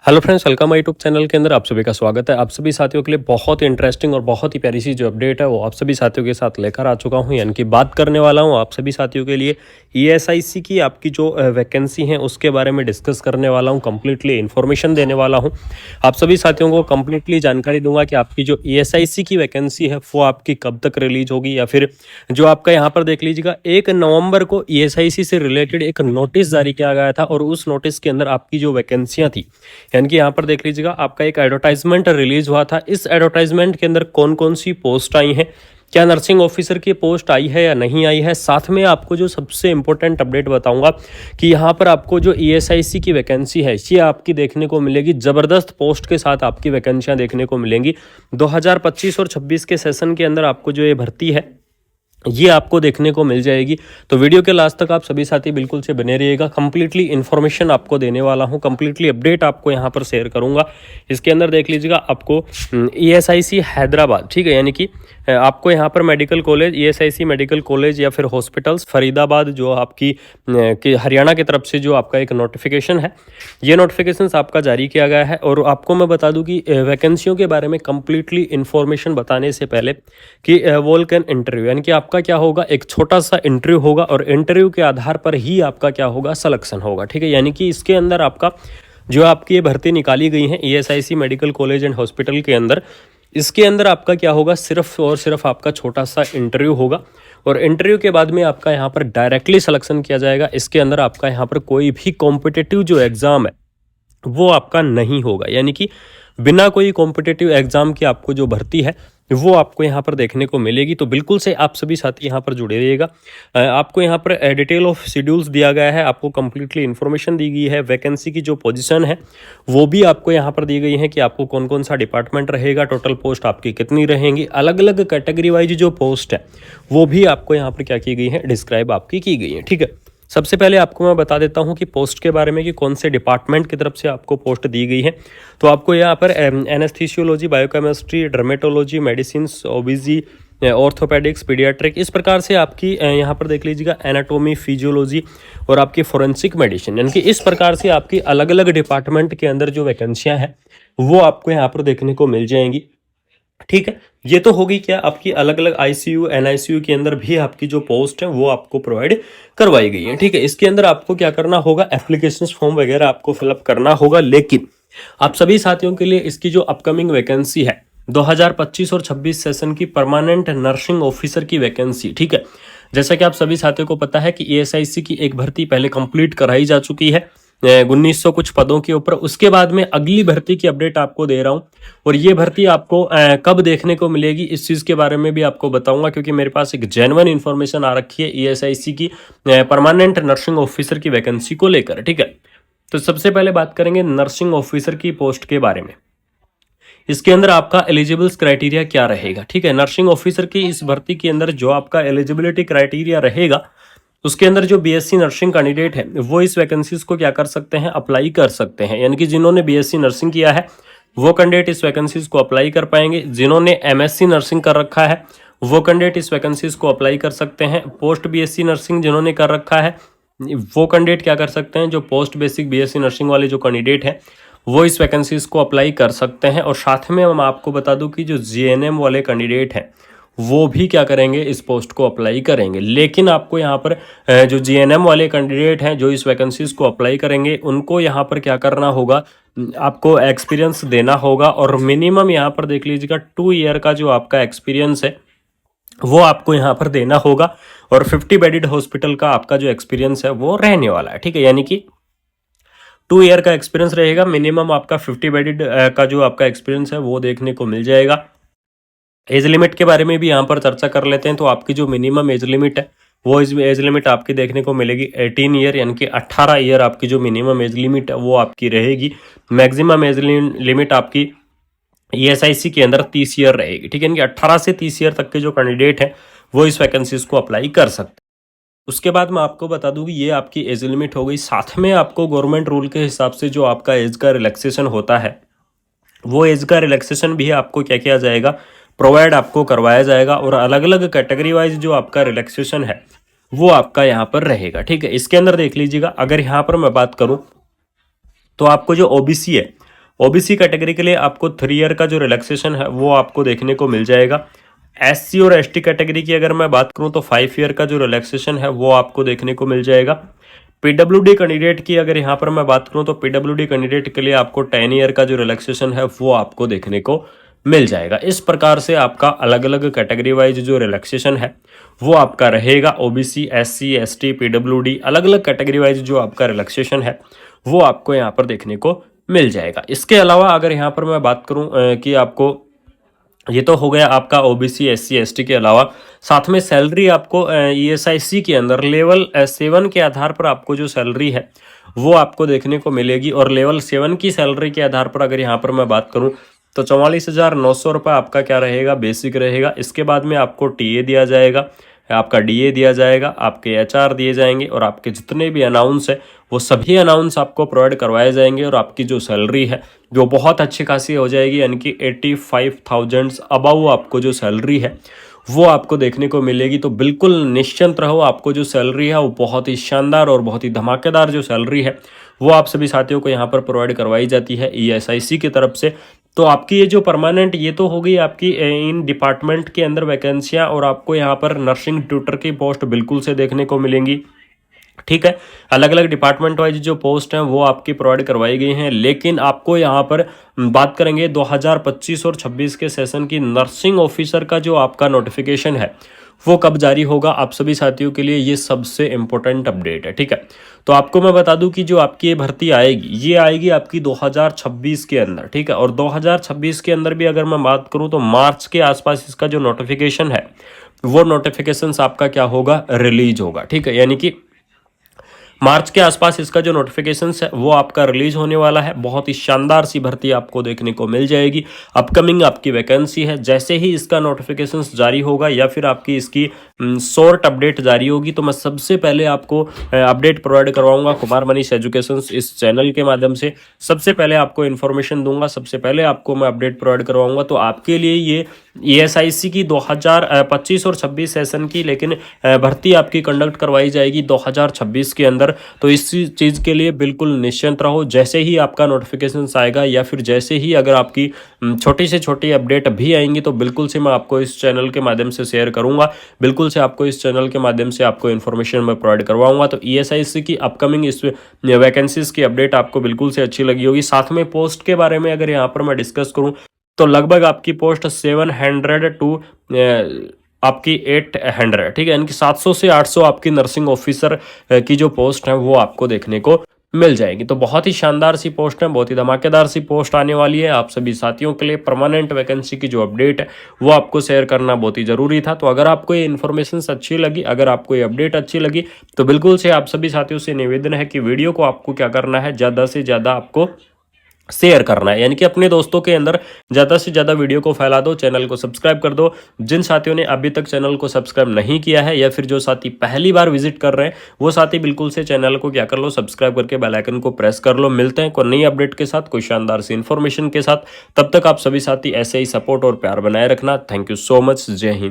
Hello friends, welcome my YouTube channel के अंदर आप सभी का स्वागत है। आप सभी साथियों के लिए बहुत ही इंटरेस्टिंग और बहुत ही प्यारी सी जो अपडेट है वो आप सभी साथियों के साथ लेकर आ चुका हूं। यानी कि बात करने वाला हूं आप सभी साथियों के लिए ईएसआईसी की आपकी जो वैकेंसी है उसके बारे में डिस्कस करने वाला हूं, कंप्लीटली इन्फॉर्मेशन देने वाला हूं। आप सभी साथियों को कंप्लीटली जानकारी दूंगा कि आपकी जो ईएसआईसी की वैकेंसी है वो आपकी कब तक रिलीज होगी, या फिर जो आपका यहाँ पर देख लीजिएगा 1 नवंबर को ईएसआईसी से रिलेटेड एक नोटिस जारी किया गया था और उस नोटिस के अंदर आपकी जो वैकेंसियां थी, यानी कि यहाँ पर देख लीजिएगा आपका एक एडवर्टाइजमेंट रिलीज हुआ था। इस एडवर्टाइजमेंट के अंदर कौन कौन सी पोस्ट आई हैं, क्या नर्सिंग ऑफिसर की पोस्ट आई है या नहीं आई है। साथ में आपको जो सबसे इंपॉर्टेंट अपडेट बताऊंगा कि यहाँ पर आपको जो ईएसआईसी की वैकेंसी है ये आपकी देखने को मिलेगी, ज़बरदस्त पोस्ट के साथ आपकी वैकेंसियाँ देखने को मिलेंगी। 2025 और 26 के सेशन के अंदर आपको जो ये भर्ती है ये आपको देखने को मिल जाएगी। तो वीडियो के लास्ट तक आप सभी साथी बिल्कुल से बने रहिएगा। कंप्लीटली इन्फॉर्मेशन आपको देने वाला हूँ, कंप्लीटली अपडेट आपको यहाँ पर शेयर करूँगा। इसके अंदर देख लीजिएगा आपको ईएसआईसी हैदराबाद, ठीक है, यानी कि आपको यहाँ पर medical college, ESIC medical college या फिर हॉस्पिटल्स फरीदाबाद जो आपकी हरियाणा की तरफ से जो आपका एक नोटिफिकेशन है, ये नोटिफिकेशन आपका जारी किया गया है। और आपको मैं बता दूं कि वैकेंसियों के बारे में कंप्लीटली इन्फॉर्मेशन बताने से पहले कि वोल्कन इंटरव्यू, यानी कि आपका क्या होगा, एक छोटा सा इंटरव्यू होगा और इंटरव्यू के आधार पर ही आपका क्या होगा, सिलेक्शन होगा, ठीक है। यानी कि इसके अंदर आपका जो आपकी ये भर्ती निकाली गई है ESIC medical college and hospital के अंदर, इसके अंदर आपका क्या होगा, सिर्फ और सिर्फ आपका छोटा सा इंटरव्यू होगा और इंटरव्यू के बाद में आपका यहाँ पर डायरेक्टली सिलेक्शन किया जाएगा। इसके अंदर आपका यहाँ पर कोई भी कॉम्पिटिटिव जो एग्ज़ाम है वो आपका नहीं होगा, यानी कि बिना कोई कॉम्पिटिटिव एग्जाम की आपको जो भर्ती है वो आपको यहाँ पर देखने को मिलेगी। तो बिल्कुल से आप सभी साथी यहाँ पर जुड़े रहिएगा। आपको यहाँ पर डिटेल ऑफ शेड्यूल्स दिया गया है, आपको कंप्लीटली इन्फॉर्मेशन दी गई है, वैकेंसी की जो पोजीशन है वो भी आपको यहाँ पर दी गई है कि आपको कौन कौन सा डिपार्टमेंट रहेगा, टोटल पोस्ट आपकी कितनी रहेंगी, अलग अलग कैटेगरी वाइज जो पोस्ट है वो भी आपको यहाँ पर क्या की गई है, डिस्क्राइब आपकी की गई है, ठीक है। सबसे पहले आपको मैं बता देता हूं कि पोस्ट के बारे में कि कौन से डिपार्टमेंट की तरफ से आपको पोस्ट दी गई है। तो आपको यहाँ पर anaesthesiology, biochemistry, dermatology, medicine, ओबीजी, orthopaedics, paediatric, इस प्रकार से आपकी यहाँ पर देख लीजिएगा एनाटोमी, फिजियोलॉजी और आपकी फोरेंसिक मेडिसिन, यानी कि इस प्रकार से आपकी अलग अलग डिपार्टमेंट के अंदर जो वैकेंसियाँ हैं वो आपको यहाँ पर देखने को मिल जाएंगी, ठीक है। ये तो होगी क्या आपकी अलग अलग आईसीयू, एनआईसीयू के अंदर भी आपकी जो पोस्ट है वो आपको प्रोवाइड करवाई गई है, ठीक है। इसके अंदर आपको क्या करना होगा, एप्लीकेशन फॉर्म वगैरह आपको फिलअप करना होगा। लेकिन आप सभी साथियों के लिए इसकी जो अपकमिंग वैकेंसी है 2025 और 26 सेशन की परमानेंट नर्सिंग ऑफिसर की वैकेंसी, ठीक है, जैसा कि आप सभी साथियों को पता है कि ईएसआईसी की एक भर्ती पहले कंप्लीट कराई जा चुकी है 1900 कुछ पदों के ऊपर। उसके बाद में अगली भर्ती की अपडेट आपको दे रहा हूं और ये भर्ती आपको कब देखने को मिलेगी इस चीज़ के बारे में भी आपको बताऊंगा, क्योंकि मेरे पास एक जेन्युइन इन्फॉर्मेशन आ रखी है ईएसआईसी की परमानेंट नर्सिंग ऑफिसर की वैकेंसी को लेकर, ठीक है। तो सबसे पहले बात करेंगे नर्सिंग ऑफिसर की पोस्ट के बारे में। इसके अंदर आपका एलिजिबल्स क्राइटेरिया क्या रहेगा, ठीक है। नर्सिंग ऑफिसर की इस भर्ती के अंदर जो आपका एलिजिबिलिटी क्राइटेरिया रहेगा उसके अंदर जो बीएससी नर्सिंग कैंडिडेट है वो इस वैकेंसीज को क्या कर सकते हैं, अप्लाई कर सकते हैं। यानी कि जिन्होंने बीएससी नर्सिंग किया है वो कैंडिडेट इस वैकेंसीज को अप्लाई कर पाएंगे। जिन्होंने एमएससी नर्सिंग कर रखा है वो कैंडिडेट इस वैकेंसीज को अप्लाई कर सकते हैं। पोस्ट बीएससी नर्सिंग जिन्होंने कर रखा है वो कैंडिडेट क्या कर सकते हैं, जो पोस्ट बेसिक बीएससी नर्सिंग वाले जो कैंडिडेट हैं वो इस वैकेंसीज को अप्लाई कर सकते हैं। और साथ में मैं आपको बता दूं कि जो जीएनएम वाले कैंडिडेट हैं वो भी क्या करेंगे, इस पोस्ट को अप्लाई करेंगे। लेकिन आपको यहाँ पर जो जीएनएम वाले कैंडिडेट हैं जो इस वैकेंसीज को अप्लाई करेंगे उनको यहाँ पर क्या करना होगा, आपको एक्सपीरियंस देना होगा और मिनिमम यहाँ पर देख लीजिएगा 2 ईयर का जो आपका एक्सपीरियंस है वो आपको यहाँ पर देना होगा और 50 बेडेड हॉस्पिटल का आपका जो एक्सपीरियंस है वो रहने वाला है, ठीक है। यानी कि 2 ईयर का एक्सपीरियंस रहेगा, मिनिमम आपका 50 बेडेड का जो आपका एक्सपीरियंस है वो देखने को मिल जाएगा। एज लिमिट के बारे में भी यहाँ पर चर्चा कर लेते हैं। तो आपकी जो मिनिमम एज लिमिट है वो एज लिमिट आपकी देखने को मिलेगी 18 ईयर, यानी कि 18 ईयर आपकी जो मिनिमम एज लिमिट है वो आपकी रहेगी। मैक्सिमम एज लिमिट आपकी ईएसआईसी के अंदर 30 ईयर रहेगी, ठीक है। यानी कि 18 से 30 ईयर तक के जो कैंडिडेट हैं वो इस वैकेंसीज को अप्लाई कर सकते हैं। उसके बाद मैं आपको बता दूं कि ये आपकी एज लिमिट हो गई। साथ में आपको गवर्नमेंट रूल के हिसाब से जो आपका एज का रिलैक्सेशन होता है वो एज का रिलैक्सेशन भी आपको क्या किया जाएगा, प्रोवाइड आपको करवाया जाएगा। और अलग अलग कैटेगरी वाइज जो आपका रिलैक्सेशन है वो आपका यहाँ पर रहेगा, ठीक है। इसके अंदर देख लीजिएगा, अगर यहाँ पर मैं बात करूँ तो आपको जो ओबीसी है ओबीसी कैटेगरी के लिए आपको 3 ईयर का जो रिलैक्सेशन है वो आपको देखने को मिल जाएगा। एससी और एसटी कैटेगरी की अगर मैं बात करूं तो 5 ईयर का जो रिलैक्सेशन है वो आपको देखने को मिल जाएगा। पीडब्ल्यूडी कैंडिडेट की अगर यहां पर मैं बात करूं तो पीडब्ल्यूडी कैंडिडेट के लिए आपको 10 ईयर का जो रिलैक्सेशन है वो आपको देखने को मिल जाएगा। इस प्रकार से आपका अलग अलग कैटेगरी वाइज जो रिलैक्सेशन है वो आपका रहेगा। ओबीसी, एससी, एसटी, पीडब्ल्यूडी अलग अलग कैटेगरी वाइज जो आपका रिलैक्सेशन है वो आपको यहाँ पर देखने को मिल जाएगा। इसके अलावा अगर यहाँ पर मैं बात करूँ कि आपको ये तो हो गया आपका ओबीसी, एससी, एसटी के अलावा साथ में सैलरी आपको ईएसआईसी के अंदर लेवल 7 के आधार पर आपको जो सैलरी है वो आपको देखने को मिलेगी। और लेवल 7 की सैलरी के आधार पर अगर यहाँ पर मैं बात करूँ तो 44,900 रुपये आपका क्या रहेगा, बेसिक रहेगा। इसके बाद में आपको टीए दिया जाएगा, आपका डीए दिया जाएगा, आपके एचआर दिए जाएंगे और आपके जितने भी अनाउंस है वो सभी अनाउंस आपको प्रोवाइड करवाए जाएंगे। और आपकी जो सैलरी है जो बहुत अच्छी खासी हो जाएगी, यानी कि 85,000 अबव आपको जो सैलरी है वो आपको देखने को मिलेगी। तो बिल्कुल निश्चिंत रहो, आपको जो सैलरी है वो बहुत ही शानदार और बहुत ही धमाकेदार जो सैलरी है वो आप सभी साथियों को यहाँ पर प्रोवाइड करवाई जाती है ईएसआईसी की तरफ से। तो आपकी ये जो परमानेंट, ये तो हो गई आपकी इन डिपार्टमेंट के अंदर वैकेंसियाँ, और आपको यहाँ पर नर्सिंग ट्यूटर की पोस्ट बिल्कुल से देखने को मिलेंगी। ठीक है, अलग अलग डिपार्टमेंट वाइज जो पोस्ट हैं वो आपकी प्रोवाइड करवाई गई हैं। लेकिन आपको यहाँ पर बात करेंगे 2025 और 26 के सेशन की नर्सिंग ऑफिसर का जो आपका नोटिफिकेशन है वो कब जारी होगा, आप सभी साथियों के लिए ये सबसे इंपॉर्टेंट अपडेट है। ठीक है, तो आपको मैं बता दूं कि जो आपकी ये भर्ती आएगी ये आएगी आपकी 2026 के अंदर। ठीक है, और 2026 के अंदर भी अगर मैं बात करूं तो मार्च के आसपास इसका जो नोटिफिकेशन है वो नोटिफिकेशन आपका क्या होगा, रिलीज होगा। ठीक है, यानी कि मार्च के आसपास इसका जो नोटिफिकेशन है वो आपका रिलीज होने वाला है। बहुत ही शानदार सी भर्ती आपको देखने को मिल जाएगी। अपकमिंग आपकी वैकेंसी है, जैसे ही इसका नोटिफिकेशन जारी होगा या फिर आपकी इसकी शॉर्ट अपडेट जारी होगी तो मैं सबसे पहले आपको अपडेट प्रोवाइड करवाऊंगा कुमार मनीष एजुकेशन इस चैनल के माध्यम से। सबसे पहले आपको इन्फॉर्मेशन दूंगा, सबसे पहले आपको मैं अपडेट प्रोवाइड करवाऊंगा। तो आपके लिए ये ईएसआईसी की 2025 और 26 सेशन की लेकिन भर्ती आपकी कंडक्ट करवाई जाएगी 2026 के अंदर। तो इस चीज़ के लिए बिल्कुल निश्चिंत रहो। जैसे ही आपका नोटिफिकेशन आएगा या फिर जैसे ही अगर आपकी छोटी से छोटी अपडेट भी आएंगी तो बिल्कुल से मैं आपको इस चैनल के माध्यम से शेयर करूंगा। बिल्कुल से आपको इस चैनल के माध्यम से आपको इन्फॉर्मेशन मैं प्रोवाइड करवाऊंगा। तो ईएसआईसी की अपकमिंग इस वैकेंसीज की अपडेट आपको बिल्कुल से अच्छी लगी होगी। साथ में पोस्ट के बारे में अगर यहाँ पर मैं डिस्कस करूँ तो लगभग आपकी पोस्ट 700 टू आपकी 800, ठीक है, यानी कि 700 से 800 आपकी नर्सिंग ऑफिसर की जो पोस्ट है वो आपको देखने को मिल जाएगी। तो बहुत ही शानदार सी पोस्ट है, बहुत ही धमाकेदार सी पोस्ट आने वाली है आप सभी साथियों के लिए। परमानेंट वैकेंसी की जो अपडेट है वो आपको शेयर करना बहुत ही जरूरी था। तो अगर आपको ये इन्फॉर्मेशन अच्छी लगी, अगर आपको ये अपडेट अच्छी लगी तो बिल्कुल से आप सभी साथियों से निवेदन है कि वीडियो को आपको क्या करना है, ज़्यादा से ज़्यादा आपको शेयर करना है, यानी कि अपने दोस्तों के अंदर ज़्यादा से ज़्यादा वीडियो को फैला दो। चैनल को सब्सक्राइब कर दो। जिन साथियों ने अभी तक चैनल को सब्सक्राइब नहीं किया है या फिर जो साथी पहली बार विजिट कर रहे हैं वो साथी बिल्कुल से चैनल को क्या कर लो, सब्सक्राइब करके बेल आइकन को प्रेस कर लो। मिलते हैं कोई नई अपडेट के साथ, कोई शानदार सी इन्फॉर्मेशन के साथ। तब तक आप सभी साथी ऐसे ही सपोर्ट और प्यार बनाए रखना। Thank you so much. जय हिंद।